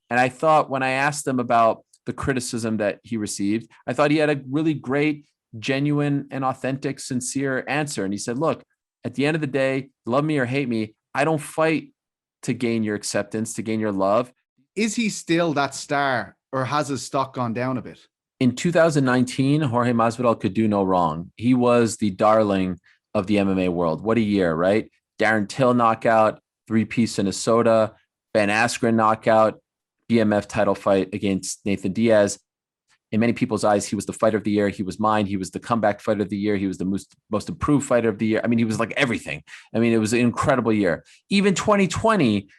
And I thought when I asked him about the criticism that he received, I thought he had a really great, genuine, and authentic, sincere answer. And he said, look, at the end of the day, love me or hate me, I don't fight to gain your acceptance, to gain your love. Is he still that star, or has his stock gone down a bit? In 2019, Jorge Masvidal could do no wrong. He was the darling of the MMA world. What a year, right? Darren Till knockout, three-piece Minnesota, Ben Askren knockout, BMF title fight against Nathan Diaz. In many people's eyes, he was the fighter of the year. He was mine. He was the comeback fighter of the year. He was the most improved fighter of the year. I mean, he was like everything. I mean, it was an incredible year. Even 2020,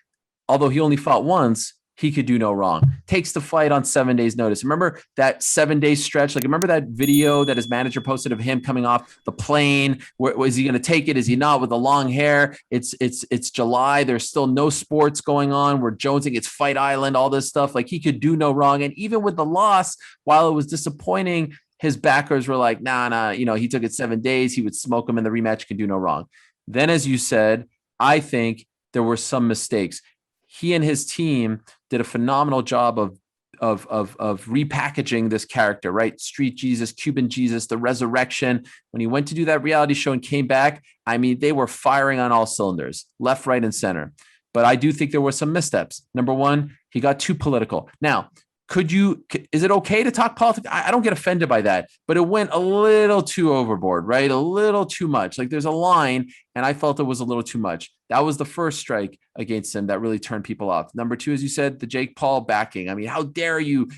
although he only fought once, he could do no wrong. Takes the fight on 7 days' notice. Remember that 7 day stretch? Like, remember that video that his manager posted of him coming off the plane? Was he going to take it? Is he not? With the long hair? It's July. There's still no sports going on. We're jonesing. It's Fight Island. All this stuff. Like, he could do no wrong. And even with the loss, while it was disappointing, his backers were like, nah. He took it 7 days. He would smoke him in the rematch. Can do no wrong. Then, as you said, I think there were some mistakes. He and his team did a phenomenal job of repackaging this character, right? Street Jesus, Cuban Jesus, the resurrection. When he went to do that reality show and came back, I mean, they were firing on all cylinders, left, right, and center. But I do think there were some missteps. Number one, he got too political. Now, is it okay to talk politics? I don't get offended by that, but it went a little too overboard, right? A little too much. Like, there's a line, and I felt it was a little too much. That was the first strike against him that really turned people off. Number two, as you said, the Jake Paul backing. I mean, how dare you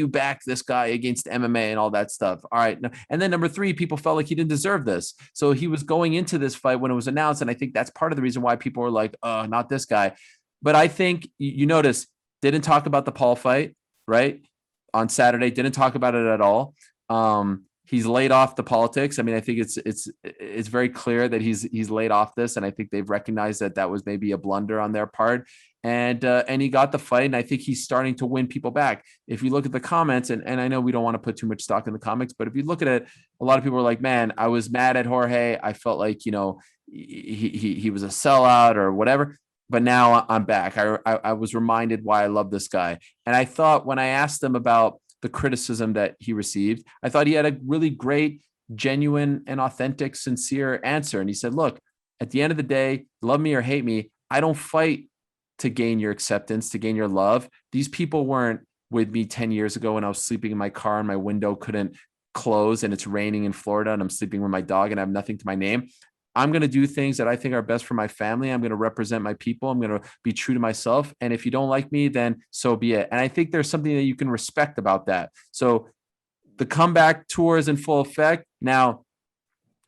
back this guy against MMA and all that stuff? All right. And then number three, people felt like he didn't deserve this. So he was going into this fight when it was announced. And I think that's part of the reason why people were like, oh, not this guy. But I think you notice, didn't talk about the Paul fight, right? On Saturday, didn't talk about it at all. He's laid off the politics. I mean, I think it's very clear that he's laid off this, and I think they've recognized that was maybe a blunder on their part. And he got the fight, and I think he's starting to win people back. If you look at the comments, and I know we don't want to put too much stock in the comics, but if you look at it, a lot of people are like, "Man, I was mad at Jorge. I felt like he was a sellout or whatever." But now I'm back. I was reminded why I love this guy, and I thought when I asked him about the criticism that he received, I thought he had a really great, genuine, and authentic, sincere answer. And he said, look, at the end of the day, love me or hate me, I don't fight to gain your acceptance, to gain your love. These people weren't with me 10 years ago when I was sleeping in my car and my window couldn't close and it's raining in Florida and I'm sleeping with my dog and I have nothing to my name. I'm going to do things that I think are best for my family. I'm going to represent my people. I'm going to be true to myself. And if you don't like me, then so be it. And I think there's something that you can respect about that. So the comeback tour is in full effect. Now,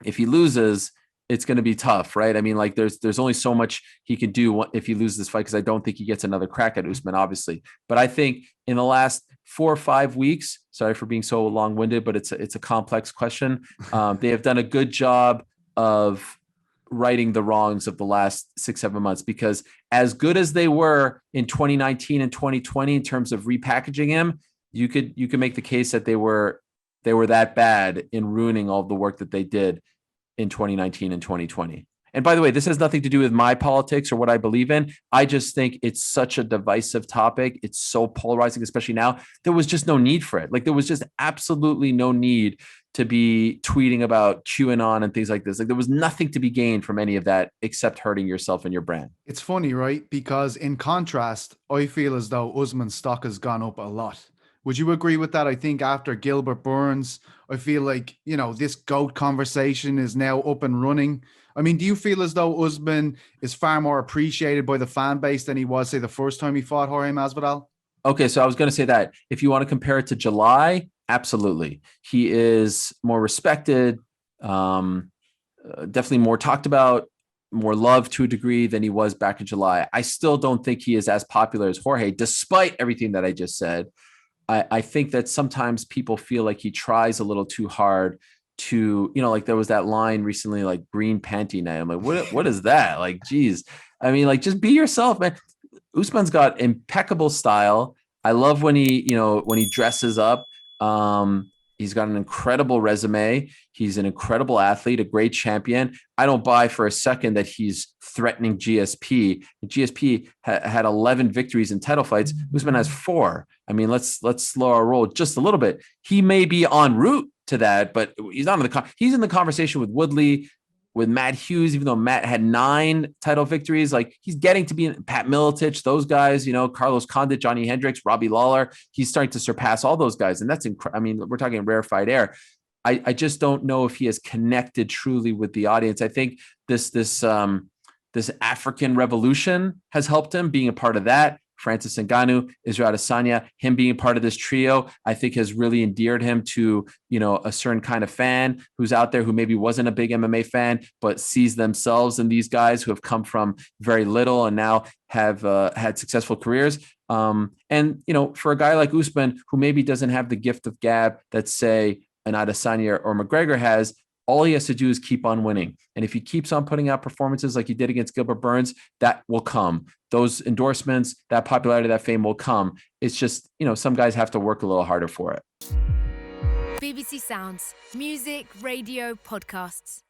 if he loses, it's going to be tough, right? I mean, like there's only so much he can do if he loses this fight, because I don't think he gets another crack at Usman, obviously. But I think in the last 4 or 5 weeks, sorry for being so long-winded, but it's a complex question. They have done a good job of righting the wrongs of the last 6-7 months, because as good as they were in 2019 and 2020 in terms of repackaging him, you could make the case that they were that bad in ruining all the work that they did in 2019 and 2020. And by the way, this has nothing to do with my politics or what I believe in. I just think it's such a divisive topic. It's so polarizing, especially now. There was just no need for it. Like, there was just absolutely no need to be tweeting about QAnon and things like this. Like, there was nothing to be gained from any of that except hurting yourself and your brand. It's funny, right? Because in contrast, I feel as though Usman's stock has gone up a lot. Would you agree with that? I think after Gilbert Burns, I feel like, this GOAT conversation is now up and running. I mean, do you feel as though Usman is far more appreciated by the fan base than he was, say, the first time he fought Jorge Masvidal? Okay, so I was going to say that if you want to compare it to July, absolutely. He is more respected, definitely more talked about, more loved to a degree than he was back in July. I still don't think he is as popular as Jorge, despite everything that I just said. I think that sometimes people feel like he tries a little too hard to, like there was that line recently, like green panty night. I'm like, what is that? Like, geez. I mean, like, just be yourself, man. Usman's got impeccable style. I love when he dresses up. He's got an incredible resume. He's an incredible athlete, a great champion. I don't buy for a second that he's threatening GSP. GSP had 11 victories in title fights. Usman has 4. I mean, let's slow our roll just a little bit. He may be en route to that, but he's not in he's in the conversation with Woodley, with Matt Hughes, even though Matt had 9 title victories. Like, he's getting to be Pat Miletich, those guys, Carlos Condit, Johnny Hendricks, Robbie Lawler. He's starting to surpass all those guys. And that's incredible. I mean, we're talking rarefied air. I just don't know if he has connected truly with the audience. I think this African revolution has helped him, being a part of that. Francis Ngannou, Israel Adesanya, him being part of this trio, I think has really endeared him to, a certain kind of fan who's out there who maybe wasn't a big MMA fan, but sees themselves in these guys who have come from very little and now have had successful careers. And for a guy like Usman, who maybe doesn't have the gift of gab that, say, an Adesanya or McGregor has, all he has to do is keep on winning. And if he keeps on putting out performances like he did against Gilbert Burns, that will come. Those endorsements, that popularity, that fame will come. It's just, some guys have to work a little harder for it. BBC Sounds. Music, radio, podcasts.